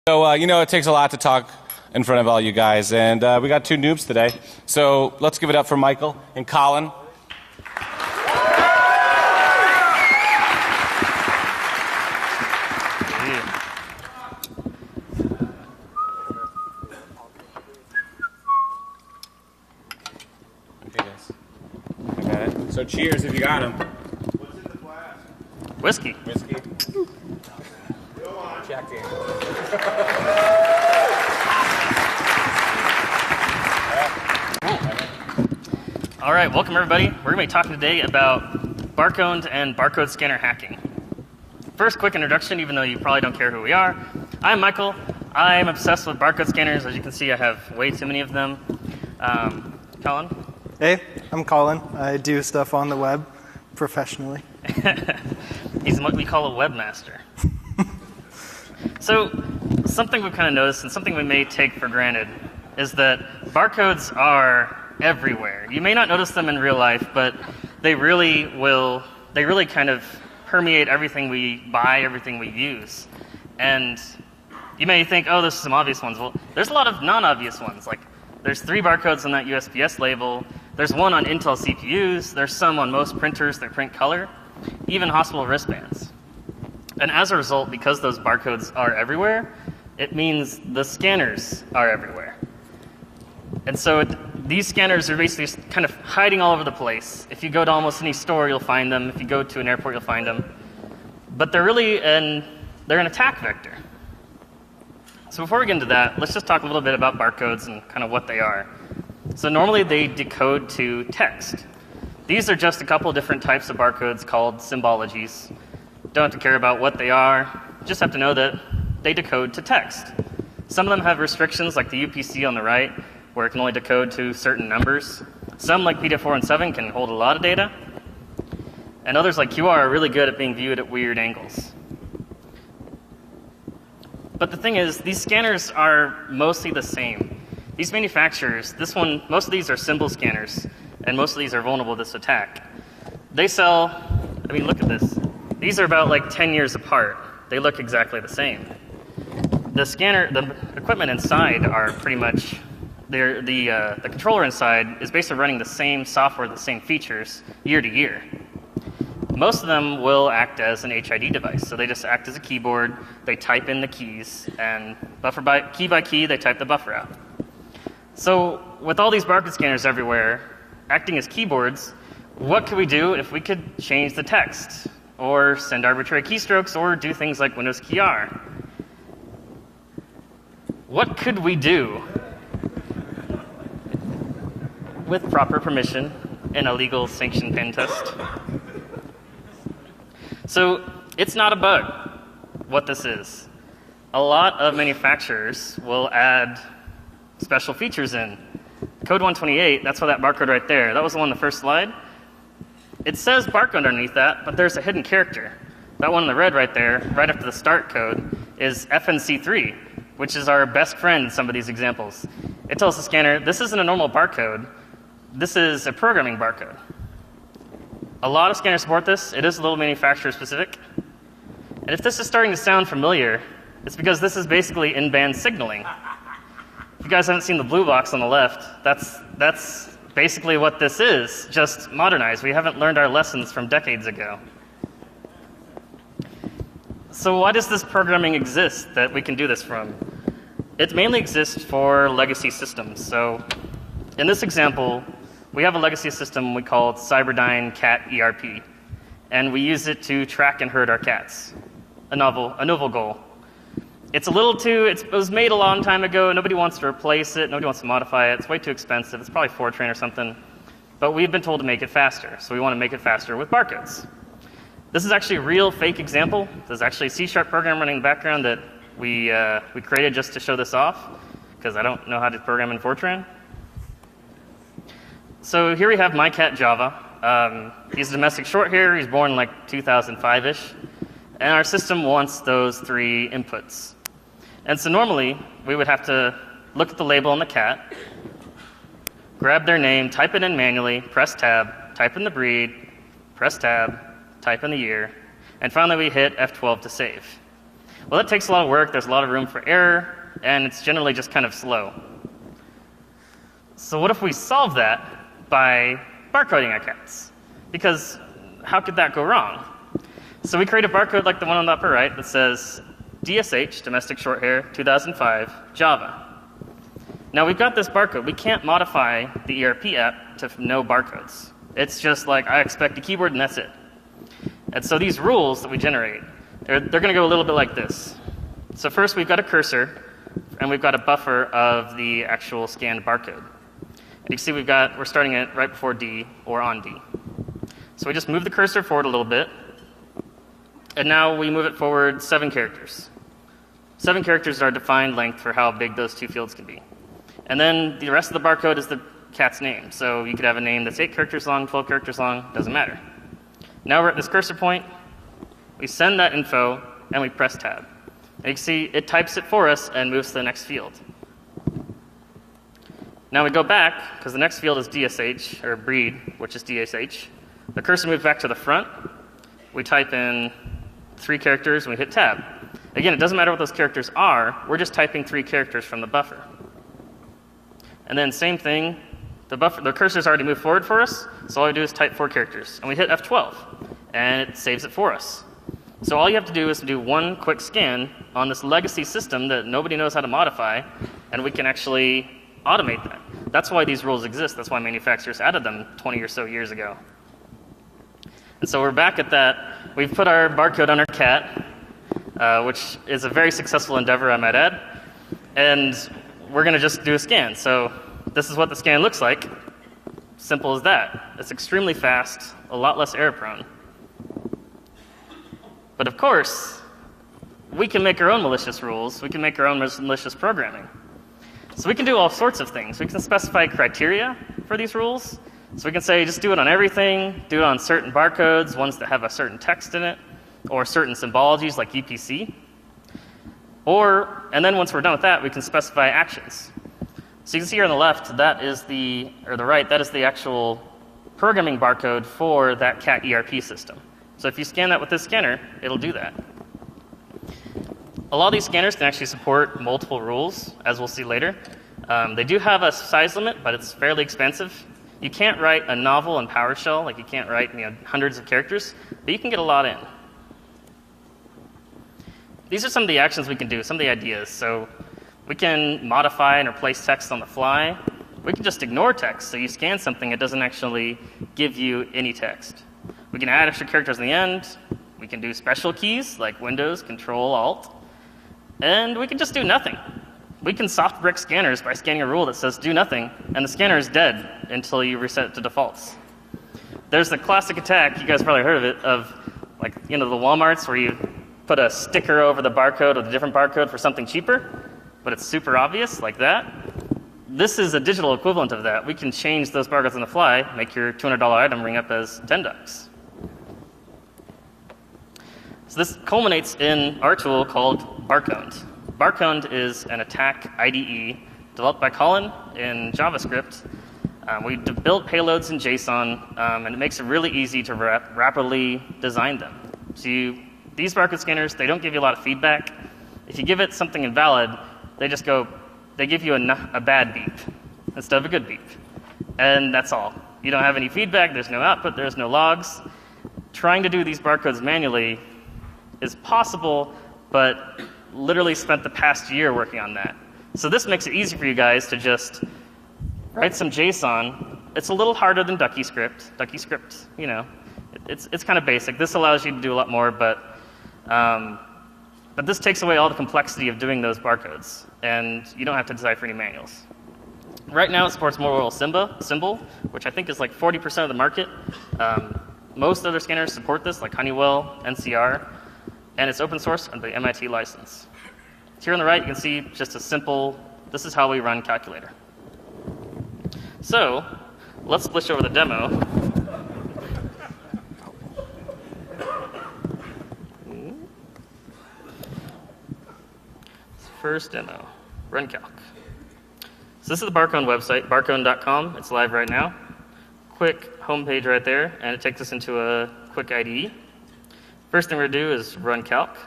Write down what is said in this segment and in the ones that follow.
So, it takes a lot to talk in front of all you guys, and we got two noobs today. So let's give it up for Michael and Colin. Okay, guys. Okay. So cheers if you got them. What's in the flask? Whiskey. Whiskey. Go on. Jack Daniels. All right, welcome everybody. We're going to be talking today about barcOwned and barcode scanner hacking. First, quick introduction, even though you probably don't care who we are. I'm Michael. I'm obsessed with barcode scanners. As you can see, I have way too many of them. Colin? Hey, I'm Colin. I do stuff on the web professionally. He's what we call a webmaster. So, something we've kind of noticed and something we may take for granted is that barcodes are everywhere. You may not notice them in real life, but they really kind of permeate everything we buy, everything we use. And you may think, oh, there's some obvious ones. Well, there's a lot of non-obvious ones. Like, there's 3 barcodes on that USPS label. There's one on Intel CPUs. There's some on most printers that print color, even hospital wristbands. And as a result, because those barcodes are everywhere, it means the scanners are everywhere. And so these scanners are basically kind of hiding all over the place. If you go to almost any store, you'll find them. If you go to an airport, you'll find them. But they're really they're an attack vector. So before we get into that, let's just talk a little bit about barcodes and kind of what they are. So normally they decode to text. These are just a couple of different types of barcodes called symbologies. Don't have to care about what they are. Just have to know that they decode to text. Some of them have restrictions, like the UPC on the right, where it can only decode to certain numbers. Some, like PDF4 and 7, can hold a lot of data. And others, like QR, are really good at being viewed at weird angles. But the thing is, these scanners are mostly the same. These manufacturers, most of these are symbol scanners, and most of these are vulnerable to this attack. They sell, look at this. These are about like 10 years apart. They look exactly the same. The equipment inside are pretty much, the controller inside is basically running the same software, the same features, year to year. Most of them will act as an HID device. So they just act as a keyboard, they type in the keys, and key by key, they type the buffer out. So with all these barcode scanners everywhere, acting as keyboards, what could we do if we could change the text, or send arbitrary keystrokes, or do things like Windows Key R? What could we do with proper permission in a legal sanctioned pen test? So it's not a bug, what this is. A lot of manufacturers will add special features in. Code 128, that's for that barcode right there. That was the one on the first slide. It says barcode underneath that, but there's a hidden character. That one in the red right there, right after the start code, is FNC3, which is our best friend in some of these examples. It tells the scanner, this isn't a normal barcode, this is a programming barcode. A lot of scanners support this. It is a little manufacturer specific. And if this is starting to sound familiar, it's because this is basically in-band signaling. If you guys haven't seen the blue box on the left, that's basically what this is, just modernized. We haven't learned our lessons from decades ago. So why does this programming exist that we can do this from? It mainly exists for legacy systems. So in this example, we have a legacy system we call Cyberdyne Cat ERP, and we use it to track and herd our cats. A novel goal. It was made a long time ago. Nobody wants to replace it. Nobody wants to modify it. It's way too expensive. It's probably Fortran or something. But we've been told to make it faster, so we want to make it faster with barcodes. This is actually a real fake example. There's actually a C# program running in the background that we created just to show this off, because I don't know how to program in Fortran. So here we have my cat Java. He's a domestic short hair. He's born like 2005-ish. And our system wants those 3 inputs. And so normally, we would have to look at the label on the cat, grab their name, type it in manually, press tab, type in the breed, press tab, type in the year, and finally we hit F12 to save. Well, that takes a lot of work, there's a lot of room for error, and it's generally just kind of slow. So what if we solve that by barcoding our cats? Because how could that go wrong? So we create a barcode like the one on the upper right that says DSH, Domestic Shorthair, 2005, Java. Now we've got this barcode. We can't modify the ERP app to know barcodes. It's just like, I expect a keyboard and that's it. And so these rules that we generate, they're going to go a little bit like this. So first we've got a cursor, and we've got a buffer of the actual scanned barcode. And you can see we're starting it right before D or on D. So we just move the cursor forward a little bit, and now we move it forward 7 characters. 7 characters are defined length for how big those 2 fields can be. And then the rest of the barcode is the cat's name. So you could have a name that's 8 characters long, 12 characters long, doesn't matter. Now we're at this cursor point, we send that info, and we press tab. And you can see it types it for us and moves to the next field. Now we go back, because the next field is DSH, or breed, which is DSH. The cursor moves back to the front. We type in 3 characters, and we hit tab. Again, it doesn't matter what those characters are, we're just typing 3 characters from the buffer. And then same thing, the cursor's already moved forward for us, so all we do is type 4 characters. And we hit F12, and it saves it for us. So all you have to do is do one quick scan on this legacy system that nobody knows how to modify, and we can actually automate that. That's why these rules exist. That's why manufacturers added them 20 or so years ago. And so we're back at that. We've put our barcode on our cat, which is a very successful endeavor, I might add. And we're going to just do a scan. So this is what the scan looks like. Simple as that. It's extremely fast, a lot less error prone. But of course, we can make our own malicious rules. We can make our own malicious programming. So we can do all sorts of things. We can specify criteria for these rules. So we can say, just do it on everything, do it on certain barcodes, ones that have a certain text in it, or certain symbologies like UPC. And then once we're done with that, we can specify actions. So you can see here on the left, that is the actual programming barcode for that cat ERP system. So if you scan that with this scanner, it'll do that. A lot of these scanners can actually support multiple rules, as we'll see later. They do have a size limit, but it's fairly expensive. You can't write a novel in PowerShell, like you can't write hundreds of characters, but you can get a lot in. These are some of the actions we can do, some of the ideas. So we can modify and replace text on the fly. We can just ignore text, so you scan something, it doesn't actually give you any text. We can add extra characters in the end. We can do special keys like Windows, Control, Alt. And we can just do nothing. We can soft brick scanners by scanning a rule that says do nothing, and the scanner is dead until you reset it to defaults. There's the classic attack, you guys probably heard of it, of the Walmarts where you put a sticker over the barcode with a different barcode for something cheaper, but it's super obvious, like that. This is a digital equivalent of that. We can change those barcodes on the fly, make your $200 item ring up as $10. So this culminates in our tool called barcOwned. barcOwned is an attack IDE developed by Colin in JavaScript. We built payloads in JSON, and it makes it really easy to rapidly design them. So these barcode scanners, they don't give you a lot of feedback. If you give it something invalid, they give you a bad beep instead of a good beep. And that's all. You don't have any feedback, there's no output, there's no logs. Trying to do these barcodes manually is possible, but literally spent the past year working on that. So this makes it easy for you guys to just write some JSON. It's a little harder than DuckyScript. DuckyScript, it's kind of basic. This allows you to do a lot more, but this takes away all the complexity of doing those barcodes, and you don't have to decipher any manuals. Right now it supports Mobile Symbol, which I think is like 40% of the market. Most other scanners support this, like Honeywell, NCR, and it's open source under the MIT license. Here on the right, you can see just a simple, this is how we run calculator. So let's splish over the demo. First demo, run calc. So this is the barcOwned website, barcOwned.com. It's live right now. Quick homepage right there, and it takes us into a quick IDE. First thing we're going to do is run calc.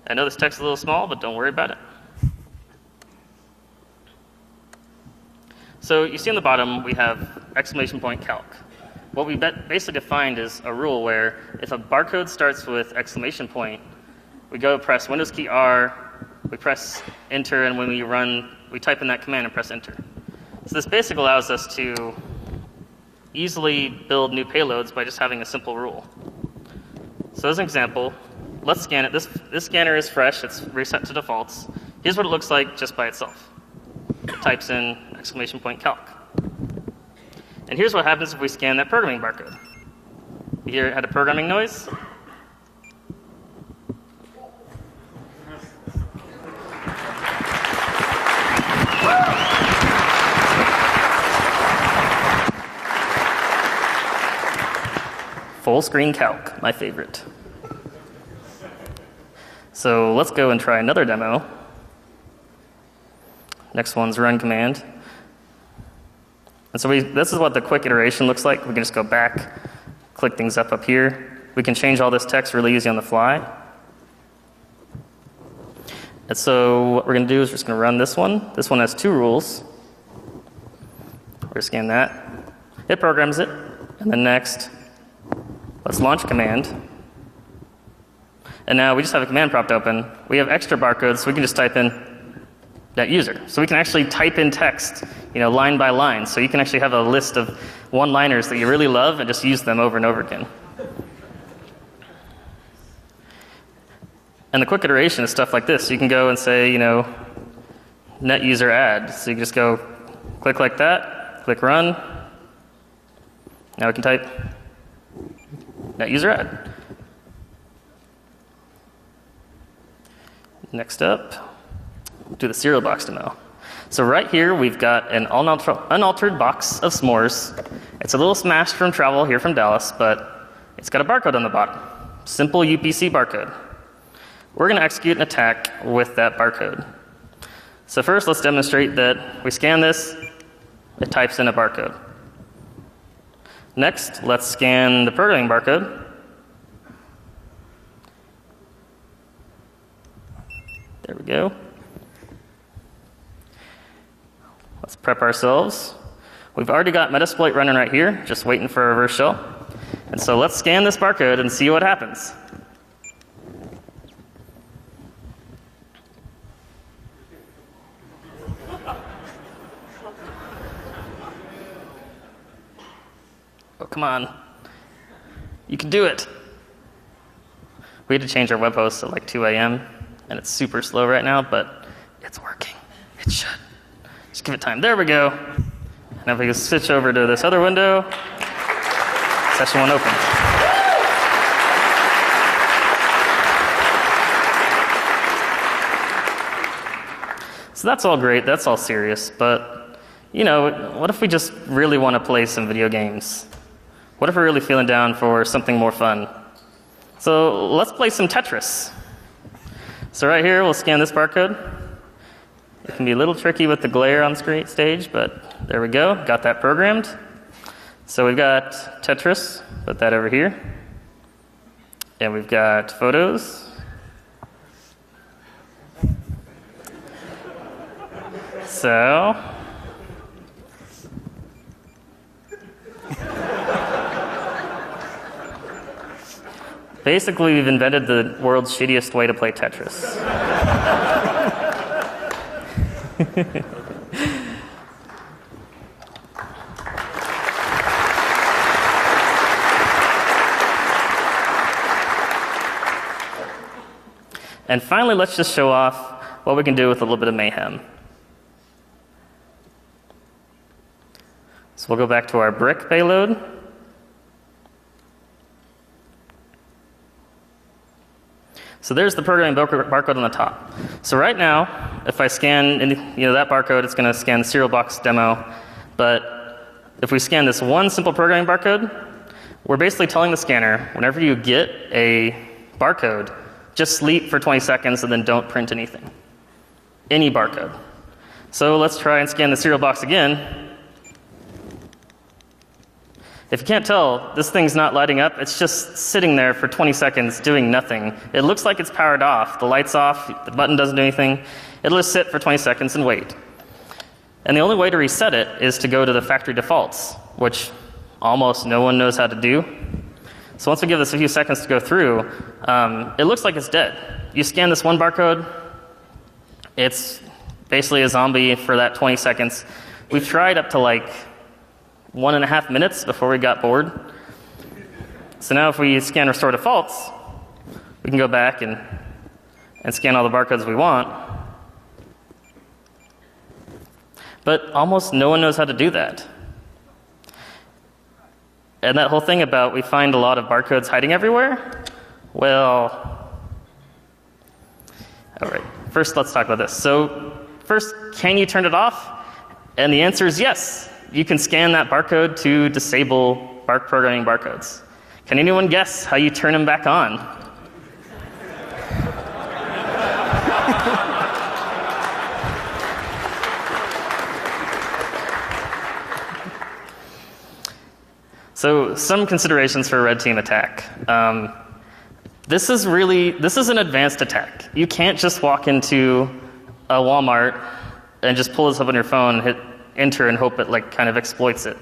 I know this text is a little small, but don't worry about it. So you see on the bottom, we have exclamation point calc. What we basically defined is a rule where if a barcode starts with exclamation point, we go press Windows key R, we press enter, and when we run, we type in that command and press enter. So this basically allows us to easily build new payloads by just having a simple rule. So as an example, let's scan it. This scanner is fresh, it's reset to defaults. Here's what it looks like just by itself. It types in exclamation point calc. And here's what happens if we scan that programming barcode. You hear it had a programming noise. Full screen calc, my favorite. So let's go and try another demo. Next one's run command. And so this is what the quick iteration looks like. We can just go back, click things up here. We can change all this text really easy on the fly. And so what we're going to do is we're just going to run this one. This one has 2 rules. We're going to scan that. It programs it. And then next, let's launch command. And now we just have a command prompt open. We have extra barcodes, so we can just type in that user. So we can actually type in text, line by line. So you can actually have a list of one-liners that you really love and just use them over and over again. And the quick iteration is stuff like this. You can go and say, net user add. So you can just go click like that, click run. Now we can type net user add. Next up, do the cereal box demo. So right here, we've got an unaltered box of s'mores. It's a little smashed from travel here from Dallas, but it's got a barcode on the bottom. Simple UPC barcode. We're going to execute an attack with that barcode. So first, let's demonstrate that we scan this. It types in a barcode. Next, let's scan the programming barcode. There we go. Let's prep ourselves. We've already got Metasploit running right here, just waiting for a reverse shell. And so let's scan this barcode and see what happens. Oh, come on. You can do it. We had to change our web host at like 2 a.m. and it's super slow right now, but it's working. It should. Just give it time. There we go. And if we can switch over to this other window, session 1 opens. So that's all great. That's all serious. But, what if we just really want to play some video games? What if we're really feeling down for something more fun? So let's play some Tetris. So right here, we'll scan this barcode. It can be a little tricky with the glare on stage, but there we go. Got that programmed. So we've got Tetris. Put that over here. And we've got photos. So basically, we've invented the world's shittiest way to play Tetris. And finally, let's just show off what we can do with a little bit of mayhem. So we'll go back to our brick payload. So there's the programming barcode on the top. So right now, if I scan that barcode, it's going to scan the cereal box demo. But if we scan this one simple programming barcode, we're basically telling the scanner, whenever you get a barcode, just sleep for 20 seconds and then don't print anything. Any barcode. So let's try and scan the cereal box again. If you can't tell, this thing's not lighting up. It's just sitting there for 20 seconds doing nothing. It looks like it's powered off. The light's off. The button doesn't do anything. It'll just sit for 20 seconds and wait. And the only way to reset it is to go to the factory defaults, which almost no one knows how to do. So once we give this a few seconds to go through, it looks like it's dead. You scan this one barcode, it's basically a zombie for that 20 seconds. We've tried up to like 1.5 minutes before we got bored. So now if we scan restore defaults, we can go back and scan all the barcodes we want. But almost no one knows how to do that. And that whole thing about we find a lot of barcodes hiding everywhere, well, all right, first let's talk about this. So first, can you turn it off? And the answer is yes. You can scan that barcode to disable programming barcodes. Can anyone guess how you turn them back on? So some considerations for a red team attack. This is an advanced attack. You can't just walk into a Walmart and just pull this up on your phone and hit enter and hope it like kind of exploits it.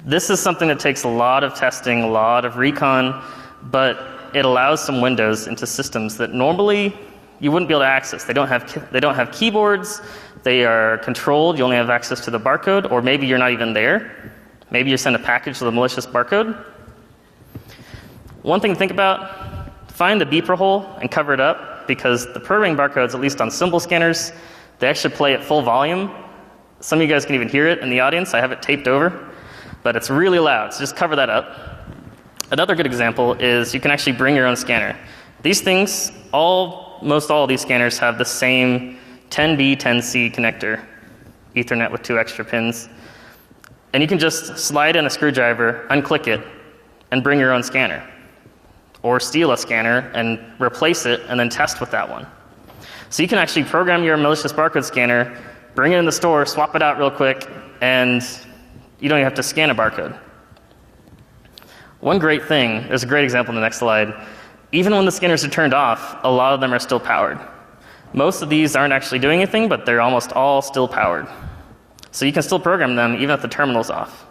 This is something that takes a lot of testing, a lot of recon, but it allows some windows into systems that normally you wouldn't be able to access. They don't have keyboards. They are controlled. You only have access to the barcode, or maybe you're not even there. Maybe you send a package with a malicious barcode. One thing to think about, find the beeper hole and cover it up, because the programming barcodes, at least on symbol scanners, they actually play at full volume. Some of you guys can even hear it in the audience. I have it taped over, but it's really loud, so just cover that up. Another good example is you can actually bring your own scanner. These things, most all of these scanners have the same 10B, 10C connector, Ethernet with 2 extra pins. And you can just slide in a screwdriver, unclick it, and bring your own scanner. Or steal a scanner and replace it and then test with that one. So you can actually program your malicious barcode scanner, bring it in the store, swap it out real quick, and you don't even have to scan a barcode. One great thing, there's a great example in the next slide. Even when the scanners are turned off, a lot of them are still powered. Most of these aren't actually doing anything, but they're almost all still powered. So you can still program them even if the terminal's off.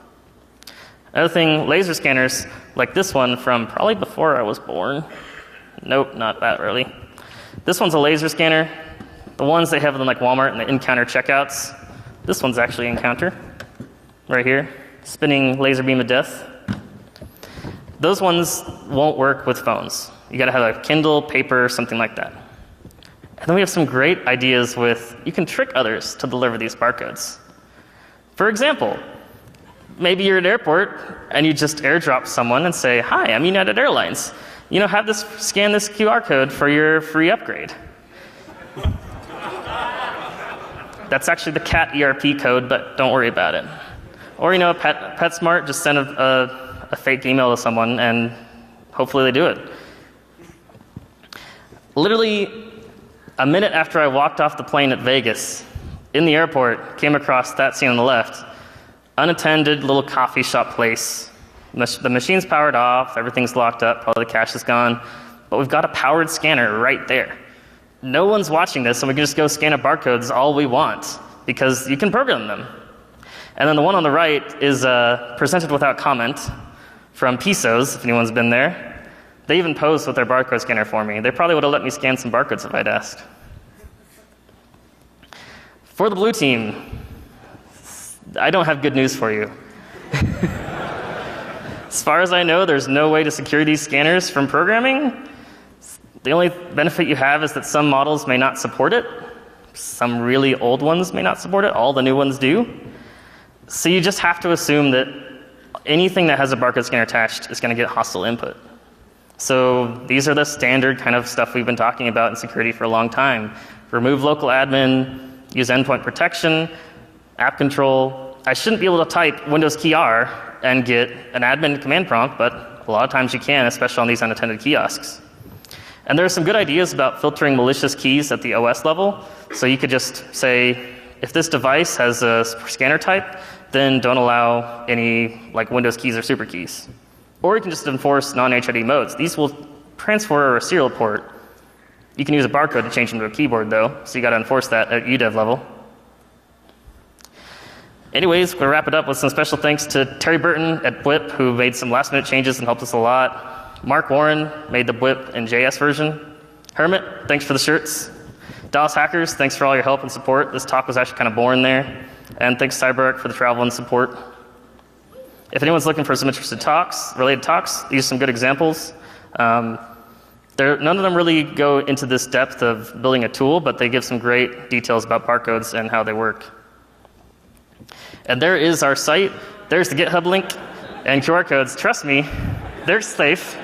Another thing, laser scanners, like this one from probably before I was born. Nope, not that early. This one's a laser scanner. The ones they have in like Walmart and the Encounter checkouts. This one's actually Encounter, right here, spinning laser beam of death. Those ones won't work with phones. You gotta have a Kindle, paper, something like that. And then we have some great ideas with, you can trick others to deliver these barcodes. For example, maybe you're at an airport and you just airdrop someone and say, "Hi, I'm United Airlines. Have this scan this QR code for your free upgrade." That's actually the CAT ERP code, but don't worry about it. Or PetSmart, just send a fake email to someone and hopefully they do it. Literally a minute after I walked off the plane at Vegas, in the airport, came across that scene on the left. Unattended little coffee shop place. The machine's powered off, everything's locked up, probably the cash is gone, but we've got a powered scanner right there. No one's watching this, so we can just go scan a barcodes all we want, because you can program them. And then the one on the right is presented without comment from Pisos, if anyone's been there. They even posed with their barcode scanner for me. They probably would have let me scan some barcodes if I'd asked. For the blue team, I don't have good news for you. As far as I know, there's no way to secure these scanners from programming. The only benefit you have is that some models may not support it. Some really old ones may not support it. All the new ones do. So you just have to assume that anything that has a barcode scanner attached is going to get hostile input. So these are the standard kind of stuff we've been talking about in security for a long time. Remove local admin, use endpoint protection, app control. I shouldn't be able to type Windows key R and get an admin command prompt, but a lot of times you can, especially on these unattended kiosks. And there are some good ideas about filtering malicious keys at the OS level. So you could just say, if this device has a scanner type, then don't allow any like Windows keys or super keys. Or you can just enforce non-HID modes. These will transfer a serial port. You can use a barcode to change them to a keyboard though, so you got to enforce that at UDEV level. Anyways, we're going to wrap it up with some special thanks to Terry Burton at Blip, who made some last minute changes and helped us a lot. Mark Warren made the Blip and JS version. Hermit, thanks for the shirts. Dallas Hackers, thanks for all your help and support. This talk was actually kind of boring there. And thanks CyberArk for the travel and support. If anyone's looking for some interested talks, related talks, these are some good examples. None of them really go into this depth of building a tool, but they give some great details about barcodes and how they work. And there is our site. There's the GitHub link and QR codes. Trust me, they're safe.